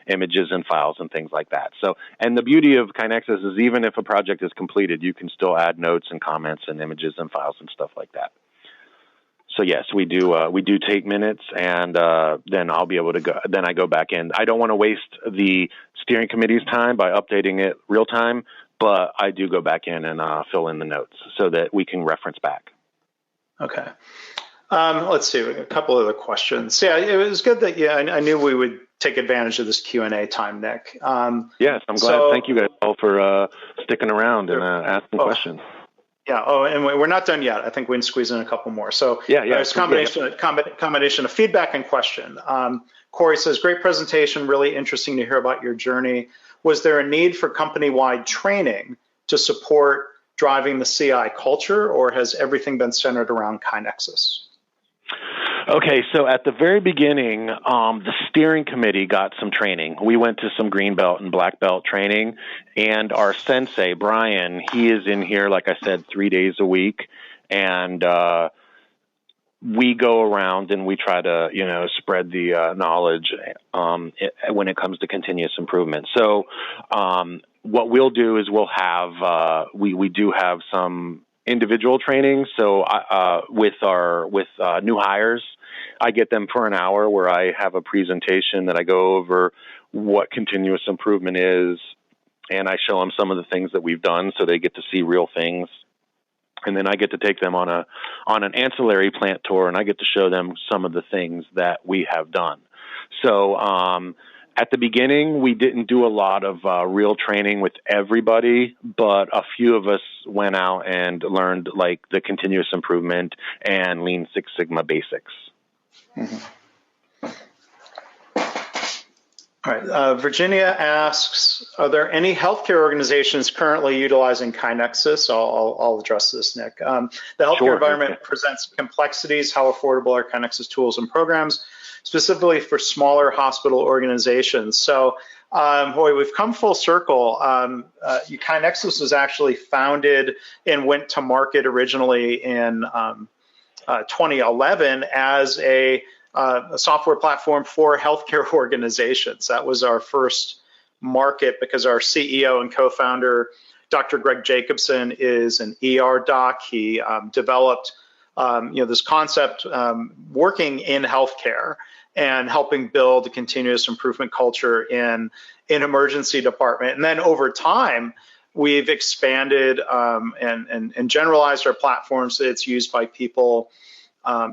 images and files and things like that. So, and the beauty of KaiNexus is even if a project is completed, you can still add notes and comments and images and files and stuff like that. So yes, we do take minutes, and then I'll be able to go. Then I go back in. I don't want to waste the steering committee's time by updating it real time, but I do go back in and fill in the notes so that we can reference back. Okay. Let's see. A couple other questions. Yeah, it was good that I knew we would take advantage of this Q&A time, Nick. Yes, I'm glad. Thank you guys all for sticking around and asking questions. Yeah. Oh, and we're not done yet. I think we can squeeze in a couple more. So it's a combination of feedback and question. Corey says, great presentation, really interesting to hear about your journey. Was there a need for company-wide training to support driving the CI culture, or has everything been centered around KaiNexus? Okay, so at the very beginning, the steering committee got some training. We went to some green belt and black belt training, and our sensei, Brian, he is in here, like I said, 3 days a week, and we go around and we try to, spread the knowledge when it comes to continuous improvement. So what we'll do is we'll have, we do have some individual training. So with new hires, I get them for an hour where I have a presentation that I go over what continuous improvement is, and I show them some of the things that we've done so they get to see real things. And then I get to take them on an ancillary plant tour, and I get to show them some of the things that we have done. So at the beginning, we didn't do a lot of real training with everybody, but a few of us went out and learned like the continuous improvement and Lean Six Sigma basics. Mm-hmm. All right. Virginia asks, are there any healthcare organizations currently utilizing KaiNexus? I'll address this, Nick. The healthcare environment presents complexities. How affordable are KaiNexus tools and programs, specifically for smaller hospital organizations? So, we've come full circle. KaiNexus was actually founded and went to market originally in 2011 as a software platform for healthcare organizations. That was our first market because our CEO and co-founder, Dr. Greg Jacobson, is an ER doc. He developed this concept working in healthcare and helping build a continuous improvement culture in emergency department. And then over time, we've expanded and generalized our platform so it's used by people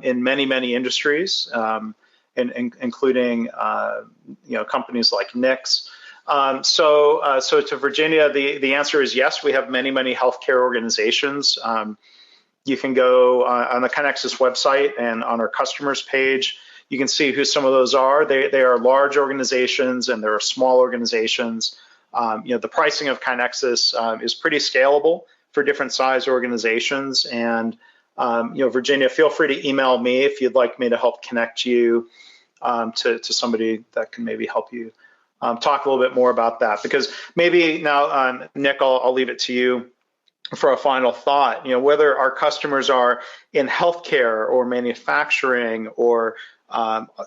in many industries, including companies like Nix. So to Virginia, the answer is yes. We have many healthcare organizations. You can go on the KaiNexus website and on our customers page. You can see who some of those are. They are large organizations and there are small organizations. The pricing of KaiNexus is pretty scalable for different size organizations. And Virginia, feel free to email me if you'd like me to help connect you to somebody that can maybe help you talk a little bit more about that. Because maybe now, Nick, I'll leave it to you for a final thought. Whether our customers are in healthcare or manufacturing or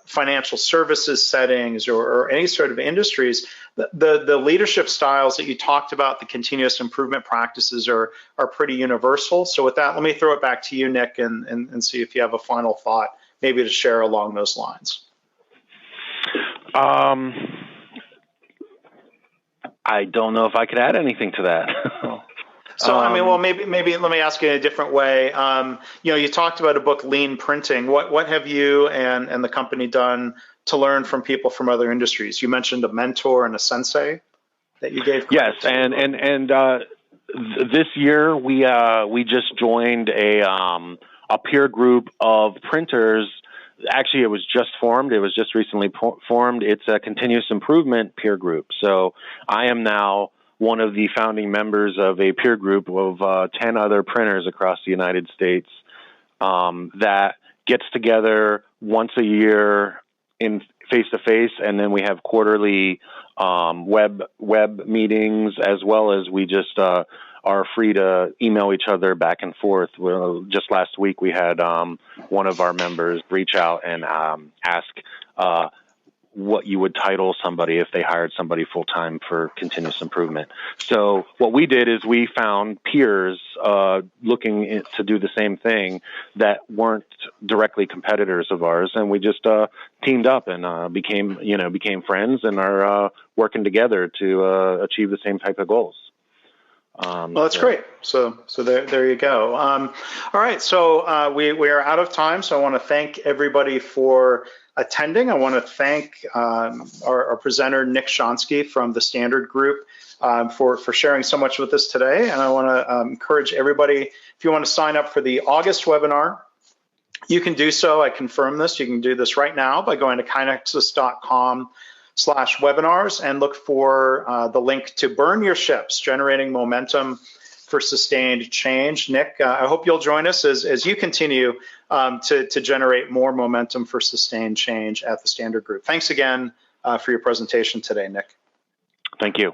financial services settings or any sort of industries, the leadership styles that you talked about, the continuous improvement practices are pretty universal. So with that, let me throw it back to you, Nick, and see if you have a final thought maybe to share along those lines. I don't know if I could add anything to that. So, maybe let me ask you in a different way. You talked about a book, Lean Printing. What have you and the company done to learn from people from other industries? You mentioned a mentor and a sensei that you gave. Yes, and this year we just joined a peer group of printers. Actually, it was just formed. It was just recently formed. It's a continuous improvement peer group. So I am now one of the founding members of a peer group of 10 other printers across the United States that gets together once a year in face-to-face, and then we have quarterly web meetings, as well as we just are free to email each other back and forth. Well, just last week we had one of our members reach out and ask what you would title somebody if they hired somebody full-time for continuous improvement. So what we did is we found peers looking to do the same thing that weren't directly competitors of ours, and we just teamed up and became friends and are working together to achieve the same type of goals. Well, that's great. So there you go. All right. So we are out of time. So I want to thank everybody for attending. I want to thank our presenter, Nick Shonsky from the Standard Group, for sharing so much with us today. And I want to encourage everybody, if you want to sign up for the August webinar, you can do so. I confirm this. You can do this right now by going to kinexus.com/webinars and look for the link to Burn Your Ships, Generating Momentum for Sustained Change. Nick, I hope you'll join us as you continue to generate more momentum for sustained change at the Standard Group. Thanks again for your presentation today, Nick. Thank you.